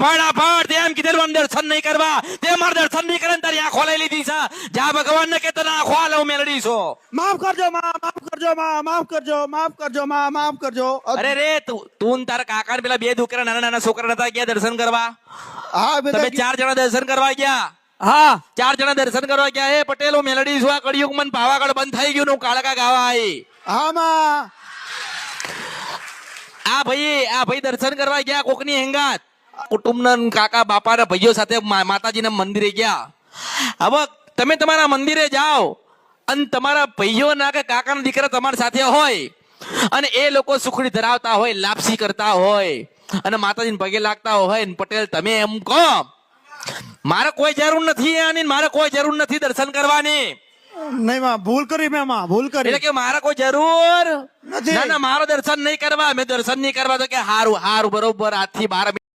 ફટાફટ તેમ કીધેલું દર્શન નહીં કરવા તે મારે દર્શન નહીં કરે તારી આંખો લઈ લીધી છે જા ભગવાન ને કે તને આંખો લઉં મેલડી છો માફ કરજો માં, માફ કરજો માં, માફ કરજો, માફ કરજો માં, માફ કરજો. અરે રે તું ને તારા કાકા ને પેલા બે છોકરા નાના નાના છોકરા નતા ગયા દર્શન કરવા હા તમે બેટા 4 જણા દર્શન કરવા ગયા હા 4 જણા દર્શન કરવા ગયા એ પટેલો મેલડી છો આ કળિયુગ મન પાવાગઢ બંધ થઈ ગયું કાળકા ગાવા આવી હા માં આ ભાઈ દર્શન કરવા ગયા કોકની હેંગાત કુટુંબના કાકા બાપા ભાઈઓ સાથે માતાજીના મંદિરે ગયા હવે તમે તમારા મંદિરે જાઓ અને તમારા ભાઈઓ ના કે કાકાના દીકરા તમારી સાથે હોય અને એ લોકો સુખડી ધરાવતા હોય લાપસી કરતા હોય અને માતાજીને પગે લાગતા હોય ને પટેલ તમે એમ કહો મારે કોઈ જરૂર નથી આની મારે કોઈ જરૂર નથી દર્શન કરવાની નહીં માં, ભૂલ કરી મેં માં, ભૂલ કરી. એટલે કે મારે કોઈ જરૂર નથી. ના મારો દર્શન નહીં કરવા મેં દર્શન નહીં કરવા તો કે હારું બરોબર આજથી 12